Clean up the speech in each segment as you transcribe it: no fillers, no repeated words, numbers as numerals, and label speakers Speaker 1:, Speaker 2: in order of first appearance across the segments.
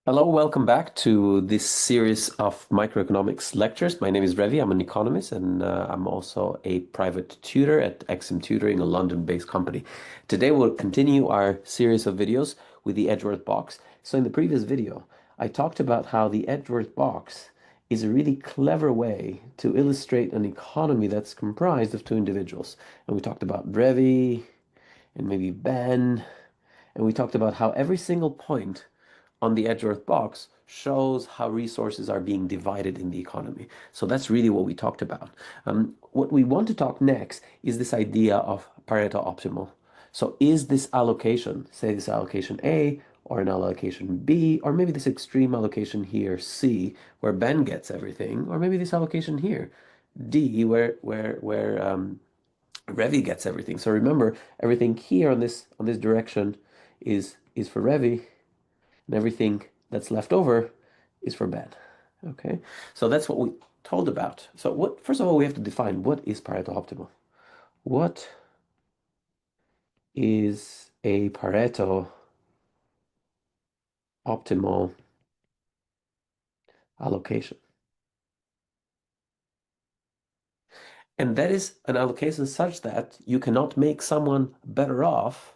Speaker 1: Hello, welcome back to this series of microeconomics lectures. My name is Revi. I'm an economist and I'm also a private tutor at Axiom Tutoring, a London-based company. Today we'll continue our series of videos with the Edgeworth box. So in the previous video, I talked about how the Edgeworth box is a really clever way to illustrate an economy that's comprised of two individuals. And we talked about Revi and maybe Ben, and we talked about how every single point on the Edgeworth box shows how resources are being divided in the economy. So that's really what we talked about. What we want to talk next is this idea of Pareto optimal. So is this allocation, say this allocation A, or an allocation B, or maybe this extreme allocation here, C, where Ben gets everything, or maybe this allocation here, D, where Revi gets everything. So remember, everything here on this direction is for Revi, and everything that's left over is for Ben. Okay, so that's what we told about. So what, first of all, we have to define what is Pareto optimal. What is a Pareto optimal allocation? And that is an allocation such that you cannot make someone better off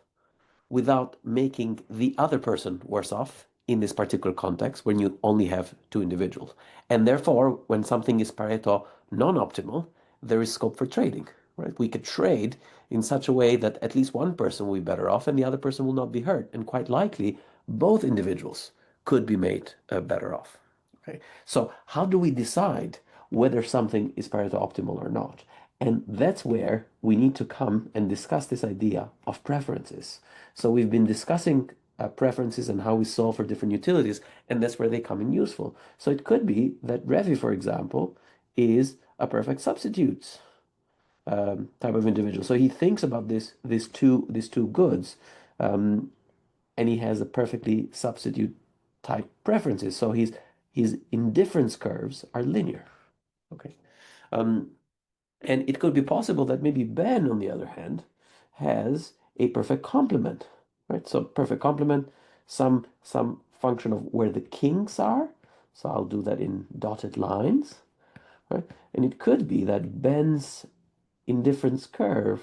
Speaker 1: without making the other person worse off in this particular context when you only have two individuals. And therefore, when something is Pareto non-optimal, there is scope for trading, right? We could trade in such a way that at least one person will be better off and the other person will not be hurt. And quite likely, both individuals could be made better off. Okay. So how do we decide whether something is Pareto optimal or not? And that's where we need to come and discuss this idea of preferences. So we've been discussing preferences and how we solve for different utilities, and that's where they come in useful. So it could be that Revi, for example, is a perfect substitutes type of individual. So he thinks about these two goods, um, and he has a perfectly substitute type preferences. So his indifference curves are linear. Okay. Um, and it could be possible that maybe Ben, on the other hand, has a perfect complement, right? So perfect complement, some function of where the kings are. So I'll do that in dotted lines, right? And it could be that Ben's indifference curve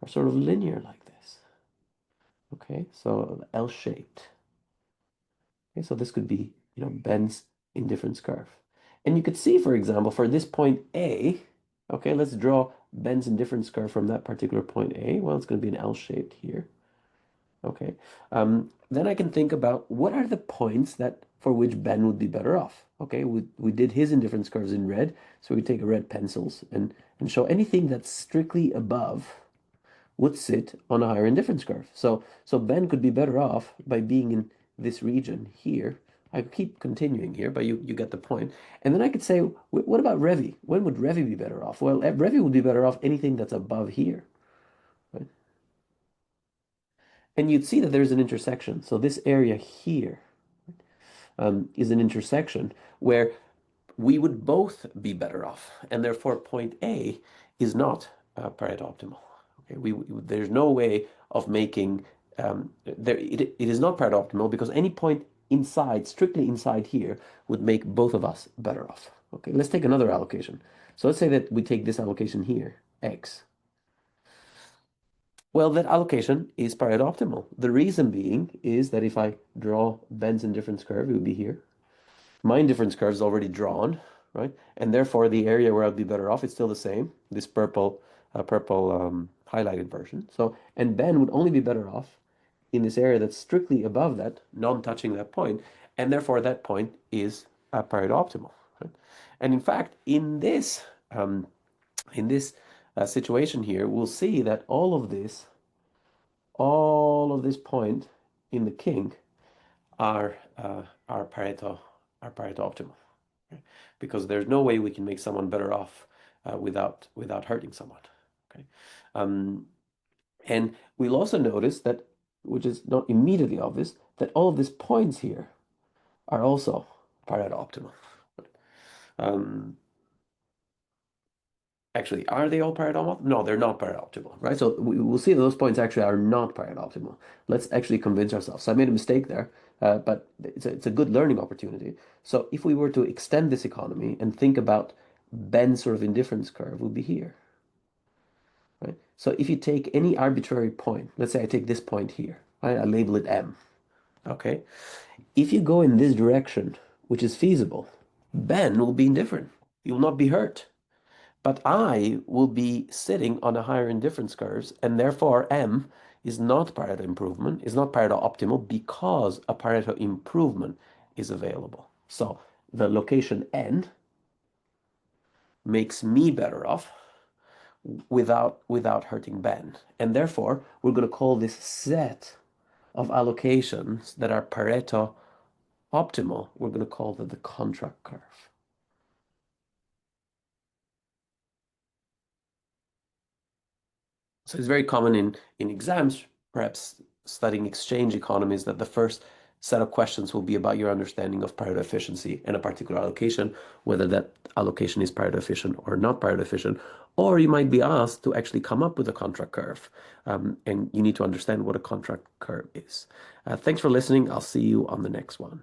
Speaker 1: are sort of linear like this. Okay, so L-shaped. Okay, so this could be, Ben's indifference curve. And you could see, for example, for this point A, okay, let's draw Ben's indifference curve from that particular point A. Well, it's going to be an L-shaped here. Okay. Then I can think about what are the points that for which Ben would be better off. Okay, we did his indifference curves in red, so we take a red pencils and show anything that's strictly above would sit on a higher indifference curve. So Ben could be better off by being in this region here. I keep continuing here, but you get the point. And then I could say, what about Revi? When would Revi be better off? Well, Revi would be better off anything that's above here, right? And you'd see that there's an intersection. So this area here is an intersection where we would both be better off, and therefore point A is not Pareto optimal. Okay, there's no way of making it is not Pareto optimal because any point inside, strictly inside here, would make both of us better off. Okay, let's take another allocation. So let's say that we take this allocation here, X. Well, that allocation is Pareto optimal. The reason being is that if I draw Ben's indifference curve, it would be here. My indifference curve is already drawn, right? And therefore, the area where I'd be better off is still the same, this purple highlighted version. So, and Ben would only be better off in this area that's strictly above that, non-touching that point, and therefore that point is Pareto optimal, right? And in fact, in this situation here, we'll see that all of this point in the king are are Pareto optimal, okay? Because there's no way we can make someone better off without hurting someone. Okay, um, and we'll also notice that, which is not immediately obvious, that all of these points here are also Pareto optimal. Um, Actually, are they all Pareto optimal? No, they're not Pareto optimal, right? So we will see that those points actually are not Pareto optimal. Let's actually convince ourselves. So I made a mistake there, but it's a good learning opportunity. So if we were to extend this economy and think about Ben's sort of indifference curve would be here, right? So if you take any arbitrary point, let's say I take this point here, right? I label it M, okay? If you go in this direction, which is feasible, Ben will be indifferent. He will not be hurt. But I will be sitting on a higher indifference curve, and therefore M is not Pareto improvement, is not Pareto optimal because a Pareto improvement is available. So the location N makes me better off without hurting Ben. And therefore, we're going to call this set of allocations that are Pareto optimal, we're going to call that the contract curve. So it's very common in exams, perhaps studying exchange economies, that the first set of questions will be about your understanding of Pareto efficiency and a particular allocation, whether that allocation is Pareto efficient or not Pareto efficient. Or you might be asked to actually come up with a contract curve, and you need to understand what a contract curve is. Thanks for listening. I'll see you on the next one.